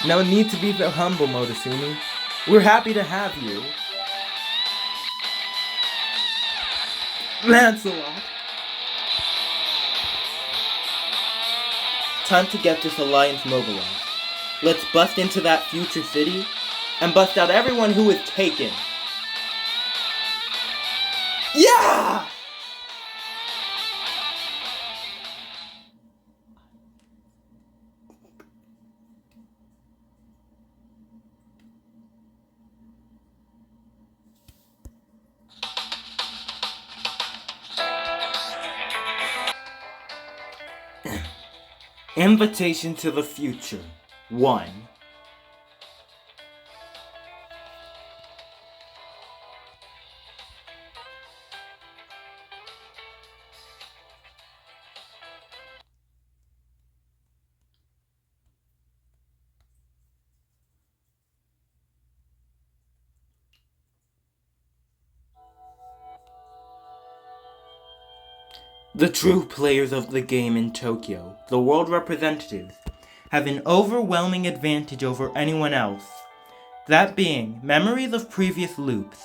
No need to be so humble, Motasumi. We're happy to have you. Lancelot! Time to get this alliance mobilized. Let's bust into that future city and bust out everyone who is taken. Yeah! Invitation to the Future 1. The true players of the game in Tokyo, the world representatives, have an overwhelming advantage over anyone else. That being, memories of previous loops.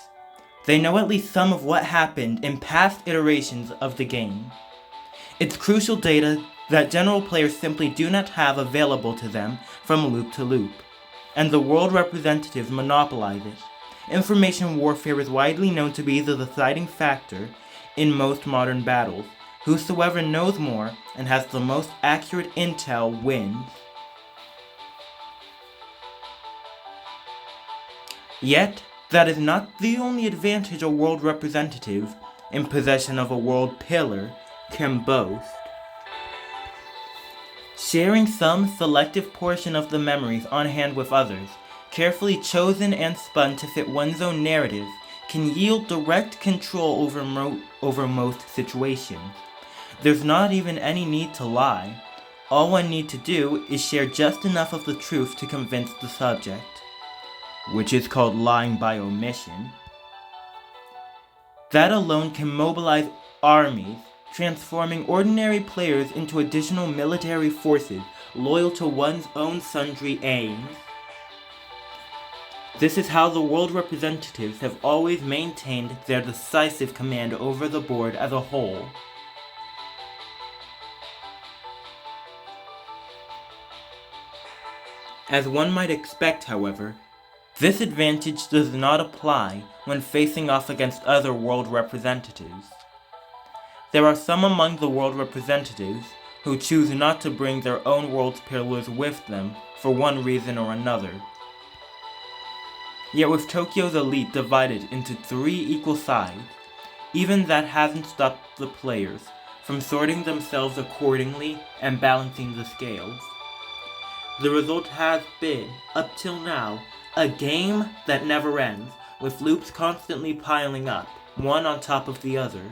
They know at least some of what happened in past iterations of the game. It's crucial data that general players simply do not have available to them from loop to loop, and the world representatives monopolize it. Information warfare is widely known to be the deciding factor in most modern battles. Whosoever knows more and has the most accurate intel wins. Yet, that is not the only advantage a world representative in possession of a world pillar can boast. Sharing some selective portion of the memories on hand with others, carefully chosen and spun to fit one's own narrative, can yield direct control over most situations. There's not even any need to lie. All one needs to do is share just enough of the truth to convince the subject, which is called lying by omission. That alone can mobilize armies, transforming ordinary players into additional military forces loyal to one's own sundry aims. This is how the world representatives have always maintained their decisive command over the board as a whole. As one might expect, however, this advantage does not apply when facing off against other world representatives. There are some among the world representatives who choose not to bring their own world's pillars with them for one reason or another. Yet with Tokyo's elite divided into 3 equal sides, even that hasn't stopped the players from sorting themselves accordingly and balancing the scales. The result has been, up till now, a game that never ends, with loops constantly piling up, one on top of the other.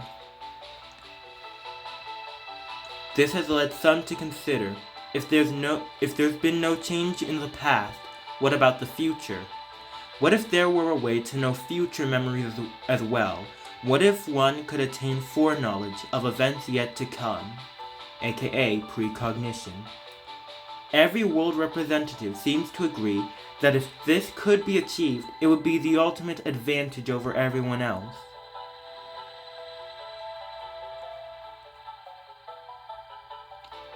This has led some to consider, if there's been no change in the past, what about the future? What if there were a way to know future memories as well? What if one could attain foreknowledge of events yet to come, aka precognition? Every world representative seems to agree that if this could be achieved, it would be the ultimate advantage over everyone else.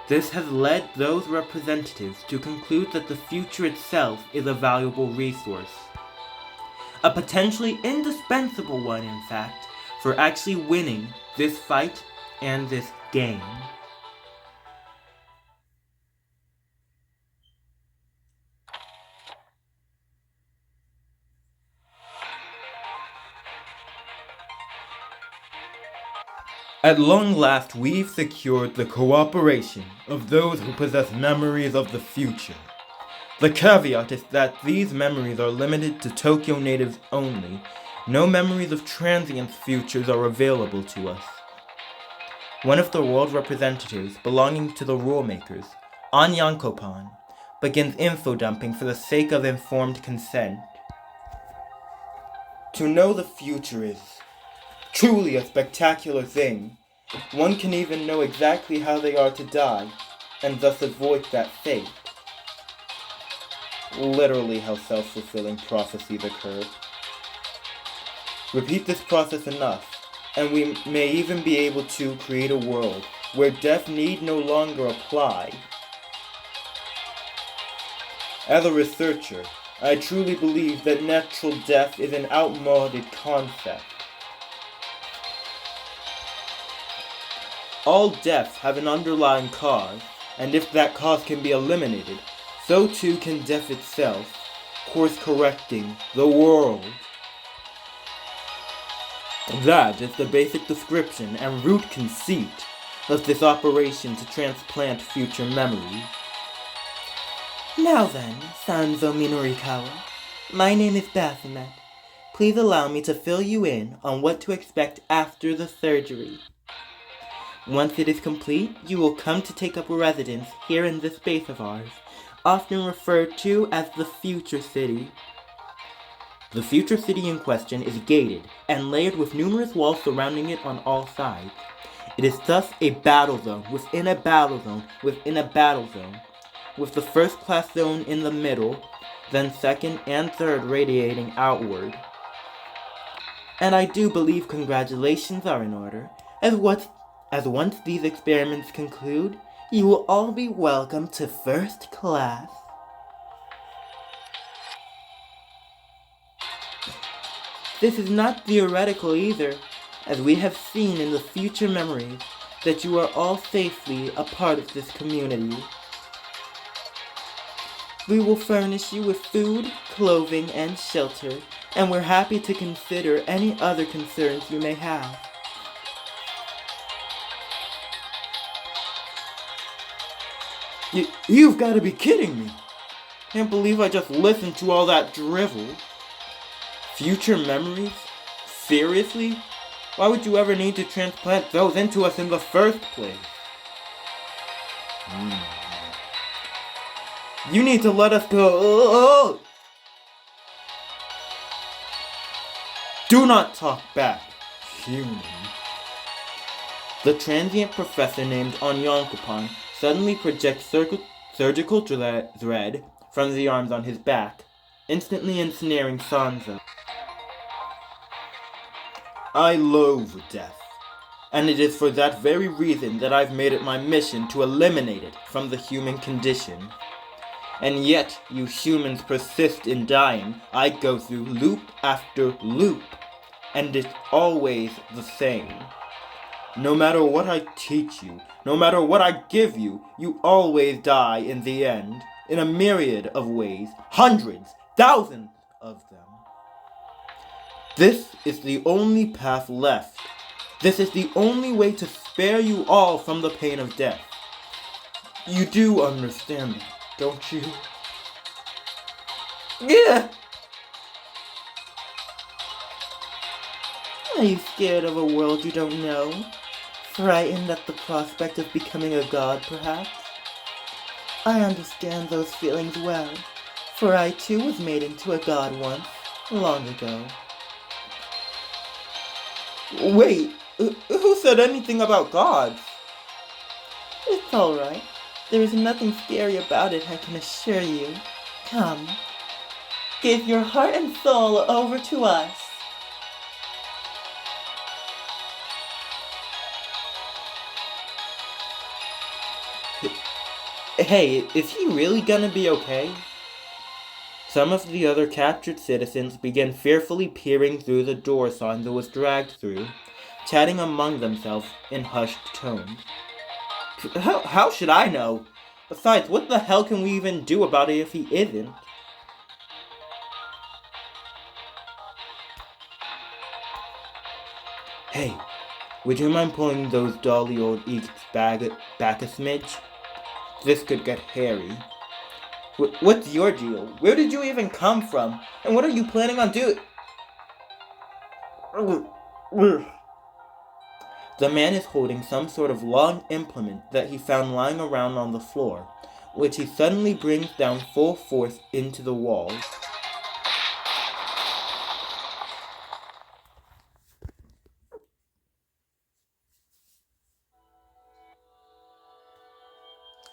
This has led those representatives to conclude that the future itself is a valuable resource. A potentially indispensable one, in fact, for actually winning this fight and this game. At long last, we've secured the cooperation of those who possess memories of the future. The caveat is that these memories are limited to Tokyo natives only. No memories of transient futures are available to us. One of the world representatives belonging to the rulemakers, on Yankopan, begins info dumping for the sake of informed consent. To know the future is truly a spectacular thing. One can even know exactly how they are to die, and thus avoid that fate. Literally how self-fulfilling prophecies occur. Repeat this process enough, and we may even be able to create a world where death need no longer apply. As a researcher, I truly believe that natural death is an outmoded concept. All deaths have an underlying cause, and if that cause can be eliminated, so too can death itself, course-correcting the world. That is the basic description and root conceit of this operation to transplant future memories. Now then, Sanzo Minorikawa, my name is Baphomet. Please allow me to fill you in on what to expect after the surgery. Once it is complete, you will come to take up residence here in this base of ours, often referred to as the Future City. The future city in question is gated and layered with numerous walls surrounding it on all sides. It is thus a battle zone within a battle zone within a battle zone, with the first class zone in the middle, then second and third radiating outward. And I do believe congratulations are in order, as once these experiments conclude, you will all be welcome to first class. This is not theoretical either, as we have seen in the future memories that you are all safely a part of this community. We will furnish you with food, clothing, and shelter, and we're happy to consider any other concerns you may have. You've got to be kidding me! Can't believe I just listened to all that drivel. Future memories? Seriously? Why would you ever need to transplant those into us in the first place? You need to let us go. Do not talk back, human. The transient professor named Onyankopan suddenly projects surgical thread from the arms on his back, instantly ensnaring Sansa. I loathe death, and it is for that very reason that I've made it my mission to eliminate it from the human condition. And yet, you humans persist in dying. I go through loop after loop, and it's always the same. No matter what I teach you, no matter what I give you, you always die in the end, in a myriad of ways, hundreds, thousands of them. This is the only path left. This is the only way to spare you all from the pain of death. You do understand that, don't you? Yeah! Are you scared of a world you don't know? Frightened at the prospect of becoming a god, perhaps? I understand those feelings well, for I too was made into a god once, long ago. Wait, who said anything about gods? It's alright. There is nothing scary about it, I can assure you. Come, give your heart and soul over to us. Hey, is he really gonna be okay? Some of the other captured citizens began fearfully peering through the door Sansa was dragged through, chatting among themselves in hushed tones. How should I know? Besides, what the hell can we even do about it if he isn't? Hey, would you mind pulling those dolly old eats back a smidge? This could get hairy. What's your deal? Where did you even come from? And what are you planning on doing? The man is holding some sort of long implement that he found lying around on the floor, which he suddenly brings down full force into the wall.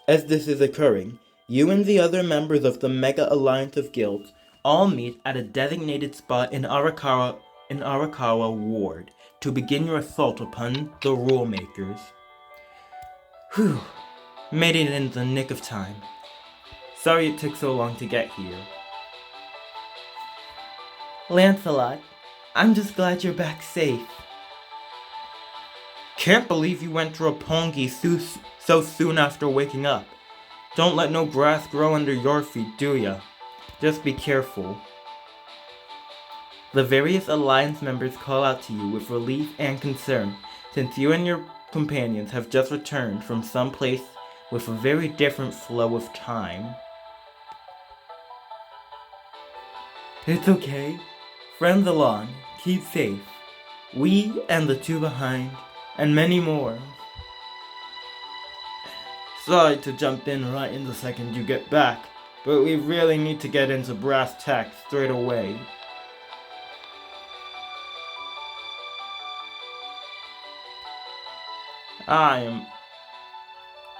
As this is occurring, You and the other members of the Mega Alliance of Guilds all meet at a designated spot in Arakawa Ward to begin your assault upon the rule makers. Whew, made it in the nick of time. Sorry it took so long to get here. Lancelot, I'm just glad you're back safe. Can't believe you went to Roppongi so soon after waking up. Don't let no grass grow under your feet, do ya? Just be careful. The various Alliance members call out to you with relief and concern, since you and your companions have just returned from some place with a very different flow of time. It's okay. Friends along, keep safe. We and the two behind, and many more. Sorry to jump in right in the second you get back, but we really need to get into brass tacks straight away. I'm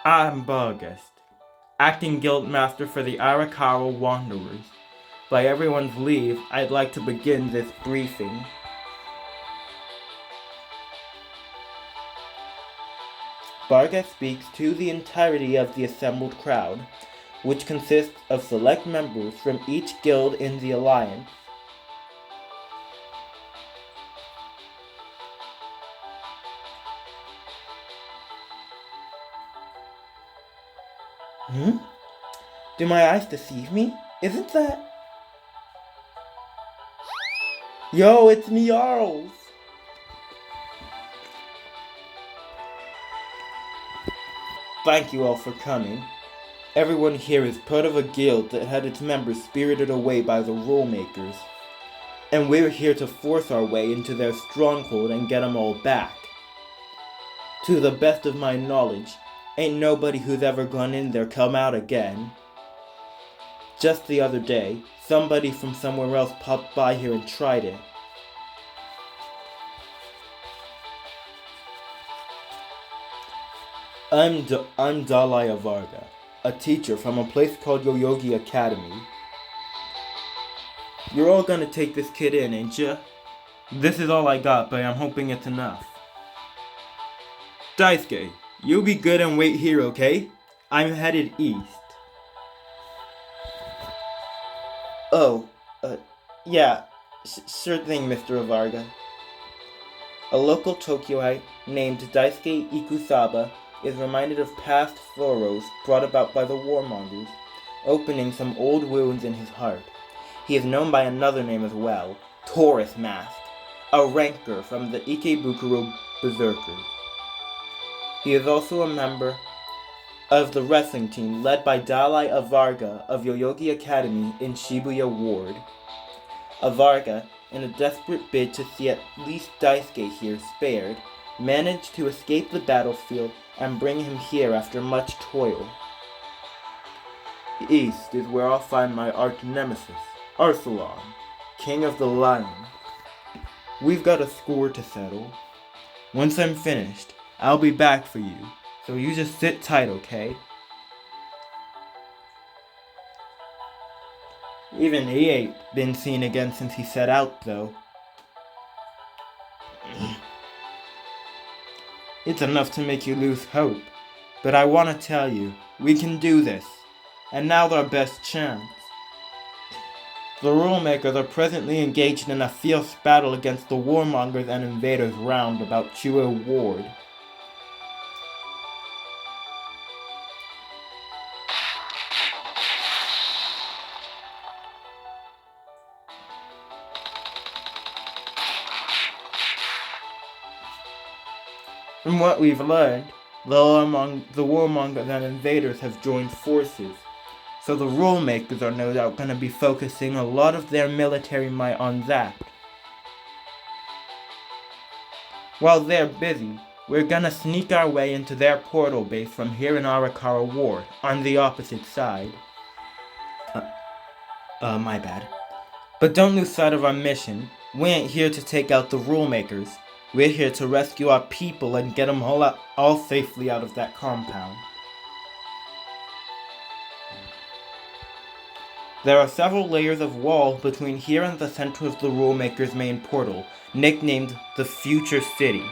Bargest, acting guild master for the Arakawa Wanderers. By everyone's leave, I'd like to begin this briefing. Bargest speaks to the entirety of the assembled crowd, which consists of select members from each guild in the Alliance. Do my eyes deceive me? Isn't that... Yo, it's me, Jarls! Thank you all for coming. Everyone here is part of a guild that had its members spirited away by the rule makers. And we're here to force our way into their stronghold and get them all back. To the best of my knowledge, ain't nobody who's ever gone in there come out again. Just the other day, somebody from somewhere else popped by here and tried it. I'm Dalai Varga, a teacher from a place called Yoyogi Academy. You're all gonna take this kid in, ain't ya? This is all I got, but I'm hoping it's enough. Daisuke, you be good and wait here, okay? I'm headed east. Oh, yeah, sure thing, Mr. Varga. A local Tokyoite named Daisuke Ikusaba is reminded of past sorrows brought about by the warmongers, opening some old wounds in his heart. He is known by another name as well, Taurus Mask, a ranker from the Ikebukuro Berserkers. He is also a member of the wrestling team led by Dalai Varga of Yoyogi Academy in Shibuya Ward. Varga, in a desperate bid to see at least Daisuke here spared, managed to escape the battlefield and bring him here after much toil. East is where I'll find my arch nemesis, Arsalan, King of the Lion. We've got a score to settle. Once I'm finished, I'll be back for you, so you just sit tight, okay? Even he ain't been seen again since he set out, though. It's enough to make you lose hope, but I want to tell you, we can do this, and now's our best chance. The rule makers are presently engaged in a fierce battle against the warmongers and invaders round about Chuo Ward. From what we've learned, the warmongers and invaders have joined forces, so the rule makers are no doubt going to be focusing a lot of their military might on that. While they're busy, we're going to sneak our way into their portal base from here in Arakawa Ward, on the opposite side. My bad. But don't lose sight of our mission. We ain't here to take out the rule makers. We're here to rescue our people and get them all safely out of that compound. There are several layers of wall between here and the center of the Rulemaker's main portal, nicknamed the Future City.